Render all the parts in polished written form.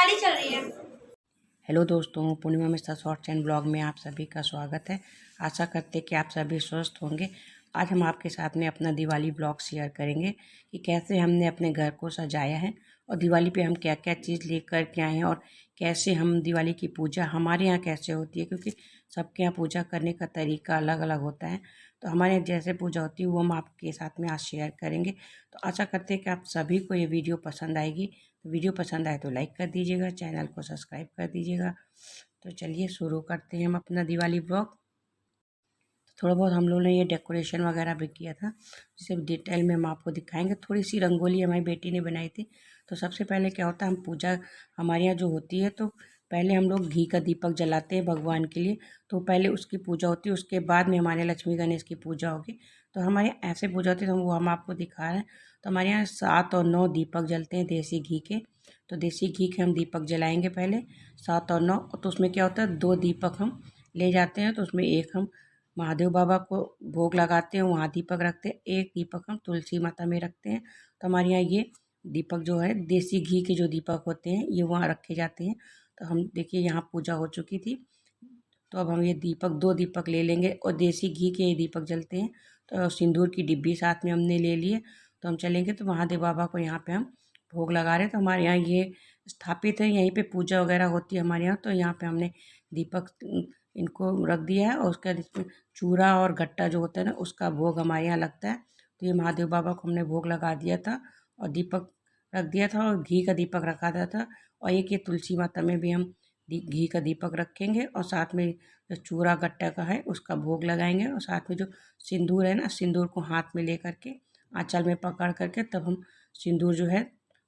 गाड़ी चल रही है। हेलो दोस्तों, पूर्णिमा मिश्रा शॉर्ट्स एंड ब्लॉग में आप सभी का स्वागत है। आशा करते हैं कि आप सभी स्वस्थ होंगे। आज हम आपके साथ में अपना दिवाली ब्लॉग शेयर करेंगे कि कैसे हमने अपने घर को सजाया है और दिवाली पे हम क्या क्या चीज़ लेकर के आए हैं और कैसे हम दिवाली की पूजा हमारे यहाँ कैसे होती है, क्योंकि सबके यहाँ पूजा करने का तरीका अलग अलग होता है। तो हमारे यहाँ जैसे पूजा होती है वो हम आपके साथ में आज शेयर करेंगे। तो आशा करते हैं कि आप सभी को ये वीडियो पसंद आएगी। तो वीडियो पसंद आए तो लाइक कर दीजिएगा, चैनल को सब्सक्राइब कर दीजिएगा। तो चलिए शुरू करते हैं हम अपना दिवाली ब्लॉग। थोड़ा बहुत हम लोगों ने ये डेकोरेशन वगैरह भी किया था, जिसे डिटेल में हम आपको दिखाएंगे। थोड़ी सी रंगोली हमारी बेटी ने बनाई थी। तो सबसे पहले क्या होता है, हम पूजा हमारे यहाँ जो होती है तो पहले हम लोग घी का दीपक जलाते हैं भगवान के लिए। तो पहले उसकी पूजा होती है, उसके बाद में हमारे लक्ष्मी गणेश की पूजा होगी। तो हमारे यहाँ ऐसे पूजा होती है, तो वो हम आपको दिखा रहे हैं। तो हमारे यहाँ 7 और 9 दीपक जलते हैं देसी घी के। तो देसी घी के हम दीपक जलाएंगे पहले 7 और 9। तो उसमें क्या होता है, 2 दीपक हम ले जाते हैं। तो उसमें एक हम महादेव बाबा को भोग लगाते हैं, वहाँ दीपक रखते हैं। एक दीपक हम तुलसी माता में रखते हैं। तो हमारे यहाँ ये दीपक जो है देसी घी के जो दीपक होते हैं ये वहाँ रखे जाते हैं। तो हम देखिए यहाँ पूजा हो चुकी थी। तो अब हम ये दीपक 2 दीपक ले लेंगे और देसी घी के ये दीपक जलते हैं। तो सिंदूर की डिब्बी साथ में हमने ले लिए। तो हम चलेंगे तो महादेव बाबा को यहाँ पे हम भोग लगा रहे हैं। तो हमारे यहाँ ये स्थापित है, यहीं पे पूजा वगैरह होती है हमारे यहाँ। तो यहाँ पे हमने दीपक इनको रख दिया है और उसके बाद इसमें चूरा और गट्टा जो होता है ना उसका भोग हमारे यहाँ लगता है। तो ये महादेव बाबा को हमने भोग लगा दिया था और दीपक रख दिया था और घी का दीपक रखा था। और एक ये तुलसी माता में भी हम घी का दीपक रखेंगे और साथ में जो चूरा गट्टा का है उसका भोग लगाएंगे। और साथ में जो सिंदूर है ना, सिंदूर को हाथ में ले करके आंचल में पकड़ करके तब हम सिंदूर जो है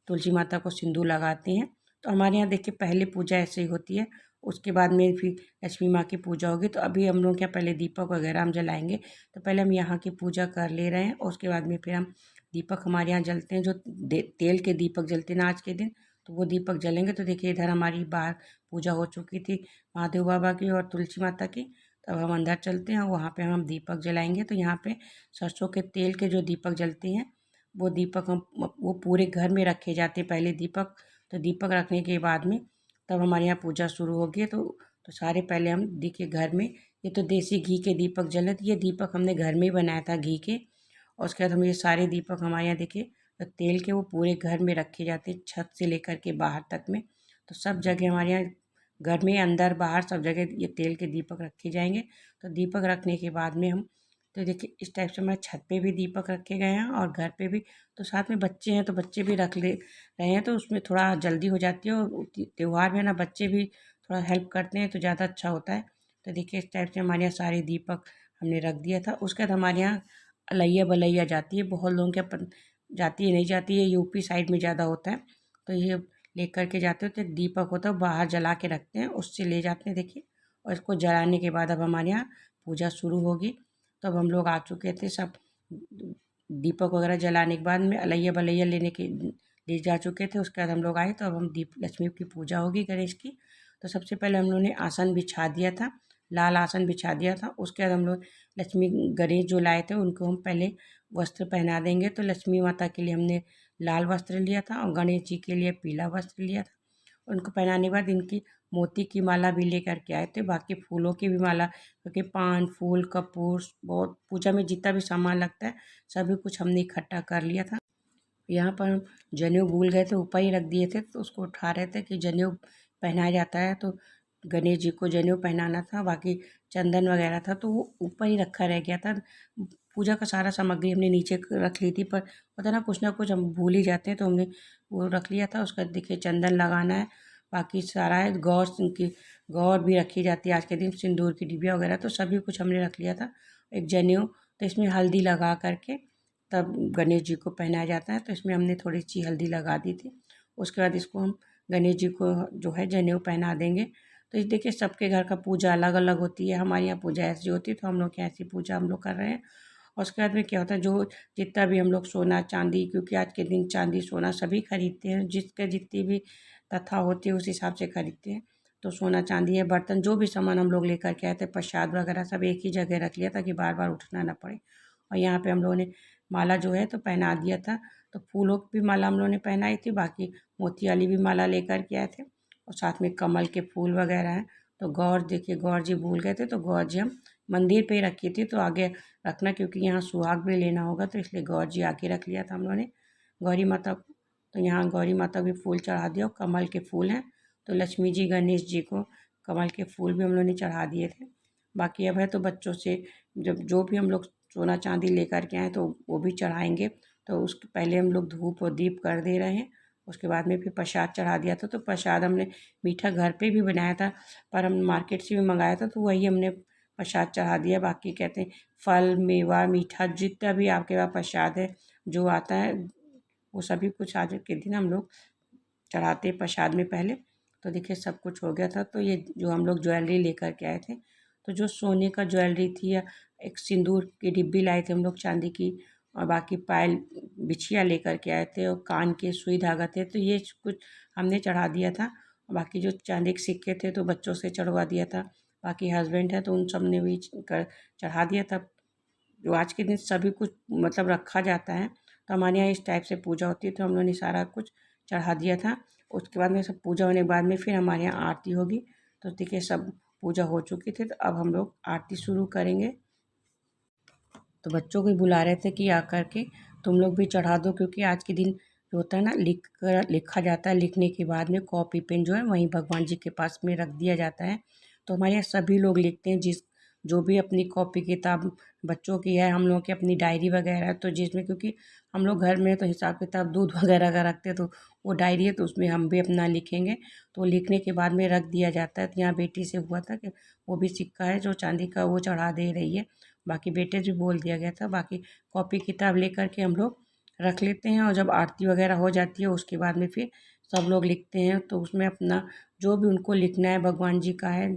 तुलसी माता को सिंदूर लगाते हैं। तो हमारे यहाँ देखिए पहले पूजा ऐसे ही होती है, उसके बाद में फिर लक्ष्मी माँ की पूजा होगी। तो अभी हम लोग क्या पहले दीपक वगैरह हम जलाएंगे। तो पहले हम यहाँ की पूजा कर ले रहे हैं और उसके बाद में फिर हम दीपक हमारे यहाँ जलते हैं, जो तेल के दीपक जलते हैं ना आज के दिन, तो वो दीपक जलेंगे। तो देखिए इधर हमारी बाहर पूजा हो चुकी थी महादेव बाबा की और तुलसी माता की। तब हम अंदर चलते हैं और वहाँ पे हम दीपक जलाएंगे। तो यहाँ पे सरसों के तेल के जो दीपक जलते हैं वो दीपक हम वो पूरे घर में रखे जाते हैं पहले दीपक। तो दीपक रखने के बाद में तब हमारे यहाँ पूजा शुरू होगी। तो सारे पहले हम देखिए घर में ये तो देसी घी के दीपक जले। तो ये दीपक हमने घर में ही बनाया था घी के। और उसके बाद हम ये सारे दीपक हमारे यहाँ देखिए तो तेल के वो पूरे घर में रखे जाते हैं, छत से लेकर के बाहर तक में। तो सब जगह हमारे यहाँ घर में अंदर बाहर सब जगह ये तेल के दीपक रखे जाएंगे। तो दीपक रखने के बाद में हम तो देखिए इस टाइप से हमारे छत पे भी दीपक रखे गए हैं और घर पे भी। तो साथ में बच्चे हैं तो बच्चे भी रख ले रहे हैं, तो उसमें थोड़ा जल्दी हो जाती है। और त्यौहार में ना बच्चे भी थोड़ा हेल्प करते हैं तो ज़्यादा अच्छा होता है। तो देखिए इस टाइप से हमारे यहाँ सारे दीपक हमने रख दिया था। उसके बाद हमारे यहाँ अलैया बलैया जाती है, बहुत लोगों के अपन जाती है नहीं जाती है, यूपी साइड में ज़्यादा होता है। तो ये लेकर के जाते हो तो एक दीपक होता है बाहर जला के रखते हैं, उससे ले जाते हैं देखिए। और इसको जलाने के बाद अब हमारे यहाँ पूजा शुरू होगी। तो अब हम लोग आ चुके थे सब दीपक वगैरह जलाने के बाद में अलैया बलैया ले जा चुके थे। उसके बाद हम लोग आए तो अब हम दीप लक्ष्मी की पूजा होगी गणेश की। तो सबसे पहले हम लोगों ने आसन बिछा दिया था, लाल आसन बिछा दिया था। उसके बाद हम लोग लक्ष्मी गणेश जो लाए थे उनको हम पहले वस्त्र पहना देंगे। तो लक्ष्मी माता के लिए हमने लाल वस्त्र लिया था और गणेश जी के लिए पीला वस्त्र लिया था। उनको पहनाने के बाद इनकी मोती की माला भी लेकर के आए थे, बाकी फूलों की भी माला, क्योंकि पान फूल कपूर बहुत पूजा में जितना भी सामान लगता है सभी कुछ हमने इकट्ठा कर लिया था। यहाँ पर हम जनेऊ भूल गए थे, ऊपर ही रख दिए थे। तो उसको उठा रहे थे कि जनेऊ पहनाया जाता है, तो गणेश जी को जनेऊ पहनाना था, बाकी चंदन वगैरह था तो वो ऊपर ही रखा रह गया था। पूजा का सारा सामग्री हमने नीचे रख ली थी, पर पता ना कुछ हम भूल ही जाते हैं, तो हमने वो रख लिया था। उसका देखिए चंदन लगाना है, बाकी सारा है। गौर भी रखी जाती है आज के दिन, सिंदूर की डिबिया वगैरह तो सभी कुछ हमने रख लिया था। एक जनेऊ, तो इसमें हल्दी लगा करके तब गणेश जी को पहनाया जाता है। तो इसमें हमने थोड़ी सी हल्दी लगा दी थी। उसके बाद इसको हम गणेश जी को जो है जनेऊ पहना देंगे। तो ये देखिए सबके घर का पूजा अलग अलग होती है, हमारे यहाँ पूजा ऐसी होती है तो हम लोग की ऐसी पूजा हम लोग कर रहे हैं। और उसके बाद में क्या होता है, जो जितना भी हम लोग सोना चांदी, क्योंकि आज के दिन चांदी सोना सभी खरीदते हैं, जिसके जितनी भी तथा होती है उस हिसाब से खरीदते हैं। तो सोना चांदी है, बर्तन जो भी सामान हम लोग लेकर के आए थे, प्रसाद वगैरह सब एक ही जगह रख लिया ताकि बार बार उठना ना पड़े। और यहाँ पे हम लोगों ने माला जो है तो पहना दिया था। तो फूलों की भी माला हम लोगों ने पहनाई थी, बाकी मोती वाली भी माला लेकर के आए थे। और साथ में कमल के फूल वगैरह हैं। तो गौर देखिए, गौर जी भूल गए थे तो गौर जी हम मंदिर पे ही रखी थी, तो आगे रखना क्योंकि यहाँ सुहाग भी लेना होगा, तो इसलिए गौर जी आगे रख लिया था हम लोगों ने गौरी माता। तो यहाँ गौरी माता भी फूल चढ़ा दिया और कमल के फूल हैं, तो लक्ष्मी जी गणेश जी को कमल के फूल भी हम लोगों ने चढ़ा दिए थे। बाकी अब है तो बच्चों से जब जो भी हम लोग सोना चांदी लेकर के आए तो वो भी चढ़ाएंगे। तो उसके पहले हम लोग धूप और दीप कर दे रहे हैं, उसके बाद में फिर प्रसाद चढ़ा दिया था। तो प्रसाद हमने मीठा घर पे भी बनाया था, पर हम मार्केट से भी मंगाया था, तो वही हमने प्रसाद चढ़ा दिया। बाकी कहते हैं फल मेवा मीठा जितना भी आपके पास प्रसाद है जो आता है वो सभी कुछ आज के दिन हम लोग चढ़ाते हैं प्रसाद में पहले। तो देखिए सब कुछ हो गया था। तो ये जो हम लोग ज्वेलरी लेकर के आए थे, तो जो सोने का ज्वेलरी थी या एक सिंदूर की डिब्बी लाए थे हम लोग चांदी की, और बाकी पायल बिछिया लेकर के आए थे और कान के सुई धागा थे, तो ये कुछ हमने चढ़ा दिया था। बाकी जो चांदी के सिक्के थे तो बच्चों से चढ़वा दिया था। बाकी हस्बैंड है तो उन सब ने भी कर चढ़ा दिया था। जो आज के दिन सभी कुछ मतलब रखा जाता है, तो हमारे यहाँ इस टाइप से पूजा होती है, तो हम लोगों ने सारा कुछ चढ़ा दिया था। उसके बाद में सब पूजा होने के बाद में फिर हमारे यहाँ आरती होगी। तो देखिए सब पूजा हो चुकी थी, तो अब हम लोग आरती शुरू करेंगे। तो बच्चों को भी बुला रहे थे कि आकर के तुम लोग भी चढ़ा दो, क्योंकि आज के दिन जो होता है ना लिखा जाता है, लिखने के बाद में कॉपी पेन जो है वहीं भगवान जी के पास में रख दिया जाता है। तो हमारे यहाँ सभी लोग लिखते हैं, जिस जो भी अपनी कॉपी किताब बच्चों की है, हम लोगों की अपनी डायरी वगैरह है, तो जिसमें क्योंकि हम लोग घर में तो हिसाब किताब दूध वगैरह का रखते हैं, तो वो डायरी है तो उसमें हम भी अपना लिखेंगे। तो लिखने के बाद में रख दिया जाता है। तो यहाँ बेटी से हुआ था कि वो भी सिक्का है जो चांदी का वो चढ़ा दे रही है, बाकी बेटे से बोल दिया गया था। बाकी कॉपी किताब लेकर के हम लोग रख लेते हैं, और जब आरती वगैरह हो जाती है उसके बाद में फिर सब लोग लिखते हैं। तो उसमें अपना जो भी उनको लिखना है भगवान जी का है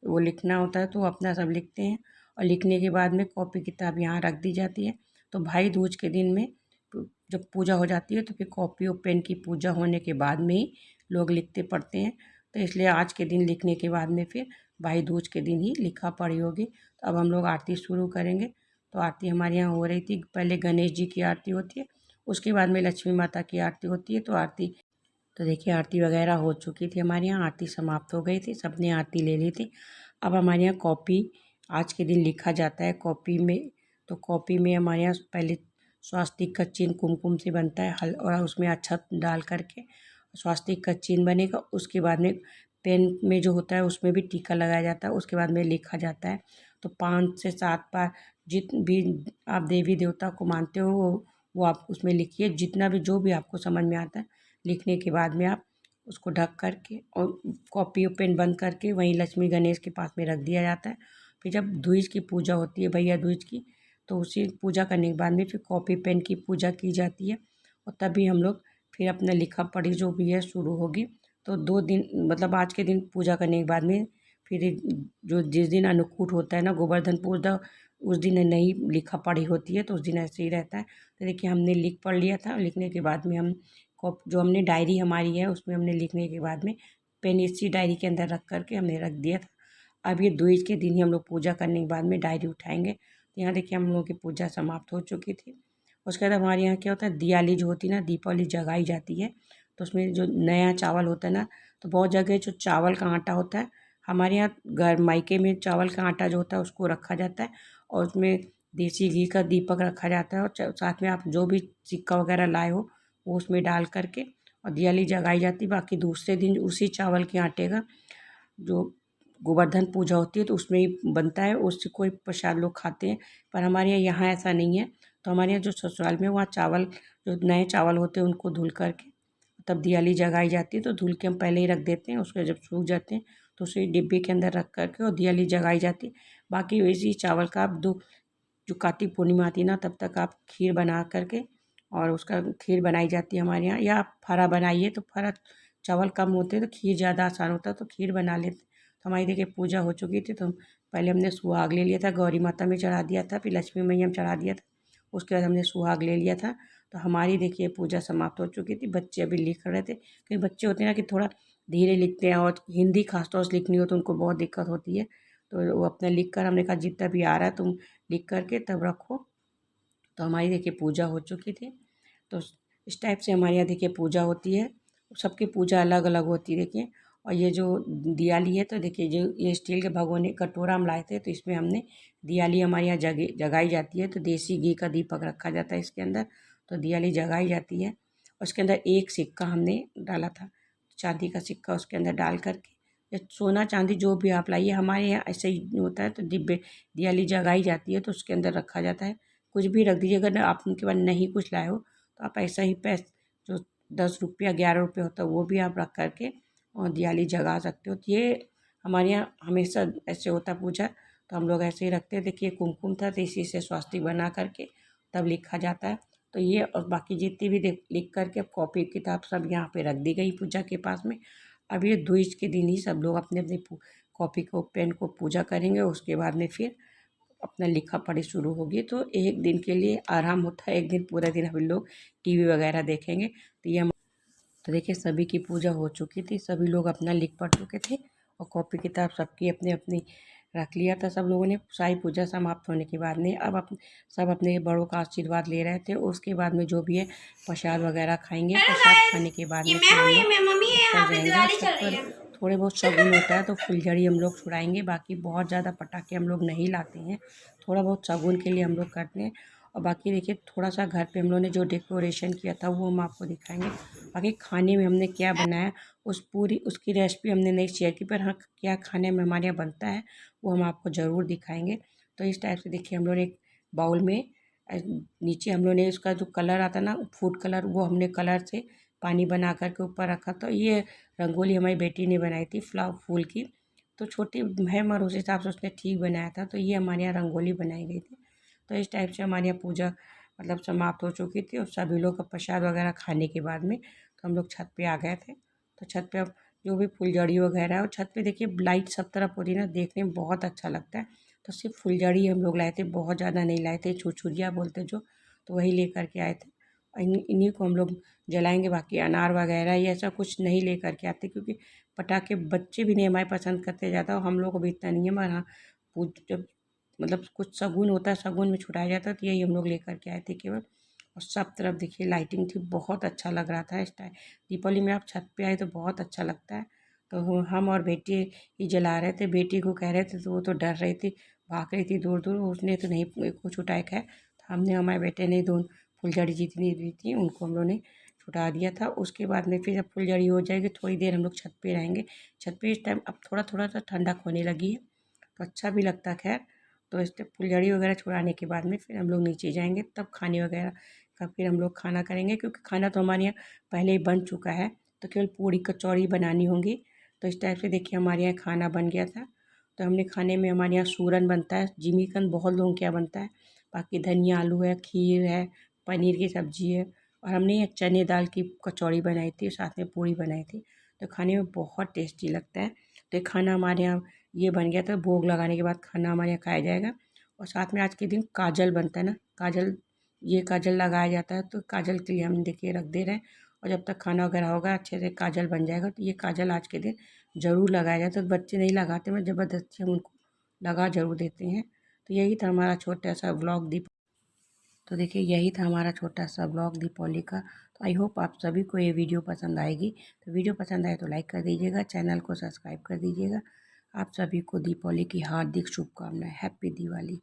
वो लिखना होता है, तो वो अपना सब लिखते हैं। और लिखने के बाद में कॉपी किताब यहाँ रख दी जाती है। तो भाई दूज के दिन में जब पूजा हो जाती है तो फिर कॉपी और पेन की पूजा होने के बाद में ही लोग लिखते पढ़ते हैं। तो इसलिए आज के दिन लिखने के बाद में फिर भाई दूज के दिन ही लिखा पढ़ी होगी। तो अब हम लोग आरती शुरू करेंगे। तो आरती हमारे यहाँ हो रही थी, पहले गणेश जी की आरती होती है, उसके बाद में लक्ष्मी माता की आरती होती है। तो आरती तो देखिए आरती वगैरह हो चुकी थी, हमारे यहाँ आरती समाप्त हो गई थी, सबने आरती ले ली थी। अब हमारे यहाँ कॉपी आज के दिन लिखा जाता है कॉपी में। तो कॉपी में हमारे यहाँ पहले स्वास्तिक का चिन्ह कुमकुम से बनता है, हल और उसमें अक्षत डाल करके स्वास्तिक का चिन्ह बनेगा। उसके बाद में पेन में जो होता है उसमें भी टीका लगाया जाता है, उसके बाद में लिखा जाता है। तो 5 से 7 बार जित भी आप देवी देवता को मानते हो वो आप उसमें लिखिए, जितना भी जो भी आपको समझ में आता है। लिखने के बाद में आप उसको ढक करके और कॉपी और पेन बंद करके वहीं लक्ष्मी गणेश के पास में रख दिया जाता है। फिर जब द्विज की पूजा होती है भैया दूज की, तो उसी पूजा करने के बाद में फिर कॉपी पेन की पूजा की जाती है, और तभी हम लोग फिर अपना लिखा पढ़ी जो भी है शुरू होगी। तो 2 दिन मतलब आज के दिन पूजा करने के बाद में फिर जो जिस दिन अन्नकूट होता है ना गोवर्धन पूजा, उस दिन नई लिखा पढ़ी होती है, तो उस दिन ऐसे ही रहता है। तो देखिए हमने लिख पढ़ लिया था, लिखने के बाद में हम जो हमने डायरी हमारी है उसमें हमने लिखने के बाद में पेन इसी डायरी के अंदर रख करके हमने रख दिया था। अब ये द्विज के दिन ही हम लोग पूजा करने के बाद में डायरी उठाएंगे। तो यहाँ देखिए हम लोगों की पूजा समाप्त हो चुकी थी। उसके बाद हमारे यहाँ क्या होता है, दिवाली जो होती है ना, दीपावली जगाई जाती है। तो उसमें जो नया चावल होता है ना, तो बहुत जगह जो चावल का आटा होता है, हमारे यहाँ घर मायके में चावल का आटा जो होता है उसको रखा जाता है, और उसमें देसी घी का दीपक रखा जाता है, और साथ में आप जो भी सिक्का वगैरह लाए हो वो उसमें डाल करके और दिवाली जगाई जाती है। बाकी दूसरे दिन उसी चावल के आटे का जो गोवर्धन पूजा होती है तो उसमें ही बनता है, उससे कोई प्रसाद लोग खाते हैं। पर हमारे यहाँ ऐसा नहीं है। तो हमारे यहाँ जो ससुराल में वहाँ चावल जो नए चावल होते हैं उनको धुल करके तब दिवाली जगाई जाती है। तो धुल के हम पहले ही रख देते हैं, उसके जब सूख जाते हैं तो उसे डिब्बे के अंदर रख करके और दिवाली जगाई जाती है। बाकी वैसी चावल का आप दो जो कार्तिक पूर्णिमा आती है ना तब तक आप खीर बना करके और उसका खीर बनाई जाती है हमारे यहाँ, या आप फरा बनाइए। तो फरा चावल कम होते हैं तो खीर ज़्यादा आसान होता है, तो खीर बना लेते। तो हमारी देखिए पूजा हो चुकी थी, तो पहले हमने सुहाग ले लिया था, गौरी माता में चढ़ा दिया था, फिर लक्ष्मी मैया में चढ़ा दिया था, उसके बाद हमने सुहाग ले लिया था। तो हमारी देखिए पूजा समाप्त हो चुकी थी। बच्चे अभी लिख रहे थे, कई बच्चे होते हैं ना कि थोड़ा धीरे लिखते हैं, और हिंदी खासतौर से लिखनी हो तो उनको बहुत दिक्कत होती है। तो वो अपने लिख कर हमने कहा जितना भी आ रहा है तुम लिख करके तब रखो। तो हमारी देखिए पूजा हो चुकी थी। तो इस टाइप से हमारे यहाँ देखिए पूजा होती है, सबकी पूजा अलग अलग होती है देखिए। और ये जो दियाली है तो देखिए जो ये स्टील के भगोने कटोरा हम लाए थे, तो इसमें हमने दियाली हमारे यहाँ जगाई जाती है। तो देसी घी का दीपक रखा जाता है इसके अंदर, तो दियाली जगाई जाती है। उसके अंदर एक सिक्का हमने डाला था, चांदी का सिक्का उसके अंदर डाल करके, या सोना चांदी जो भी आप लाइए, हमारे यहाँ ऐसे ही होता है। तो डिब्बे दियाली जगाई जाती है तो उसके अंदर रखा जाता है। कुछ भी रख दीजिए, अगर आप उनके बाद नहीं कुछ लाए हो तो आप ऐसा ही जो 10 रुपया 11 रुपये होता है वो भी आप रख करके और दियाली जगा सकते हो। तो ये हमारे यहाँ हमेशा ऐसे होता पूजा, तो हम लोग ऐसे ही रखते हैं। देखिए कुमकुम था तो इसी से स्वास्तिक बना करके तब लिखा जाता है। तो ये और बाकी जितनी भी लिख करके अब कॉपी किताब सब यहाँ पे रख दी गई पूजा के पास में। अब ये द्विज के दिन ही सब लोग अपने अपने कॉपी को पेन को पूजा करेंगे, उसके बाद में फिर अपना लिखा पढ़ी शुरू होगी। तो एक दिन के लिए आराम होता है, एक दिन पूरा दिन हम लोग टीवी वगैरह देखेंगे। तो ये तो देखिए सभी की पूजा हो चुकी थी, सभी लोग अपना लिख पढ़ चुके थे और कॉपी किताब सबकी अपनी अपनी रख लिया था सब लोगों ने। सारी पूजा समाप्त होने के बाद में अब सब अपने बड़ों का आशीर्वाद ले रहे थे। उसके बाद में जो भी है प्रसाद वगैरह खाएंगे। प्रसाद खाने के बाद में फिर हम लोग ऊपर जाएंगे छत पर। थोड़े बहुत शगुन होता है तो फुलझड़ी हम लोग छुड़ाएंगे, बाकी बहुत ज़्यादा पटाखे हम लोग नहीं लाते हैं, थोड़ा बहुत शगुन के लिए हम लोग करते हैं। और बाकी देखिए थोड़ा सा घर पे हम लोगों ने जो डेकोरेशन किया था वो हम आपको दिखाएंगे। बाकी खाने में हमने क्या बनाया उसकी रेसिपी हमने नहीं शेयर की, पर हाँ क्या खाने में हमारे यहाँ बनता है वो हम आपको ज़रूर दिखाएंगे। तो इस टाइप से देखिए हम लोग ने एक बाउल में नीचे हम लोग ने उसका जो कलर आता ना फूड कलर, वो हमने कलर से पानी बना करके ऊपर रखा। तो ये रंगोली हमारी बेटी ने बनाई थी फूल की, तो छोटी है मगर उस हिसाब से उसने ठीक बनाया था। तो ये हमारे यहाँ रंगोली बनाई गई थी। तो इस टाइप से हमारे यहाँ पूजा मतलब समाप्त हो चुकी थी और सभी लोग का प्रसाद वगैरह खाने के बाद में तो हम लोग छत पे आ गए थे। तो छत पे अब जो भी फुलझड़ी वगैरह है और छत पे देखिए लाइट सब तरफ हो रही है ना, देखने में बहुत अच्छा लगता है। तो सिर्फ फुलझड़ी हम लोग लाए थे, बहुत ज़्यादा नहीं लाए थे, छुरछुरिया बोलते जो, तो वही ले करके आए थे। इन्हीं को हम लोग जलाएंगे, बाकी अनार वगैरह ये ऐसा कुछ नहीं ले करके आते, क्योंकि पटाखे बच्चे भी नहीं हमारे पसंद करते ज़्यादा और हम लोग को भी इतना नहीं है। मगर हाँ जब मतलब कुछ शगुन होता है, शगुन में छुटाया जाता है, तो यही हम लोग लेकर के आए थे केवल। और सब तरफ देखिए लाइटिंग थी, बहुत अच्छा लग रहा था इस टाइम। दीपावली में आप छत पे आए तो बहुत अच्छा लगता है। तो हम और बेटी ही जला रहे थे, बेटी को कह रहे थे तो वो तो डर रही थी, भाग रही थी दूर दूर, उसने तो नहीं कुछ उठाया। खैर तो हमने हमारे बेटे ने दो फुलझड़ी जितनी दी थी उनको हम लोग ने छुटा दिया था। उसके बाद में फिर जब फुलझड़ी हो जाएगी थोड़ी देर हम लोग छत पे रहेंगे। छत पे इस टाइम अब थोड़ा थोड़ा सा ठंडक होने लगी है तो अच्छा भी लगता है। खैर तो इस फुलझड़ी वगैरह छुड़ाने के बाद में फिर हम लोग नीचे जाएंगे, तब खाने वगैरह का फिर हम लोग खाना करेंगे, क्योंकि खाना तो हमारे यहाँ पहले ही बन चुका है, तो केवल पूड़ी कचौड़ी बनानी होंगी। तो इस टाइप से देखिए हमारे यहाँ खाना बन गया था। तो हमने खाने में हमारे यहाँ सूरन बनता है, जिमीकंद बहुत लोगों के यहाँ बनता है, बाकी धनिया आलू है, खीर है, पनीर की सब्ज़ी है, और हमने ये चने दाल की कचौड़ी बनाई थी, साथ में पूड़ी बनाई थी। तो खाने में बहुत टेस्टी लगता है। तो ये खाना हमारे यहाँ ये बन गया था, भोग लगाने के बाद खाना हमारे यहाँ खाया जाएगा। और साथ में आज के दिन काजल बनता है ना, काजल ये काजल लगाया जाता है, तो काजल के लिए हम देखिए रख दे रहे हैं। और जब तक खाना वगैरह होगा अच्छे से काजल बन जाएगा, तो ये काजल आज के दिन ज़रूर लगाया जाता है। तो बच्चे नहीं लगाते, मैं ज़बरदस्ती हम उनको लगा ज़रूर देते हैं। तो यही था हमारा छोटा सा ब्लॉग तो देखिए यही था हमारा छोटा सा ब्लॉग दीपावली का। तो आई होप आप सभी को ये वीडियो पसंद आएगी। तो वीडियो पसंद आए तो लाइक कर दीजिएगा, चैनल को सब्सक्राइब कर दीजिएगा। आप सभी को दीपावली की हार्दिक शुभकामनाएं। हैप्पी दिवाली।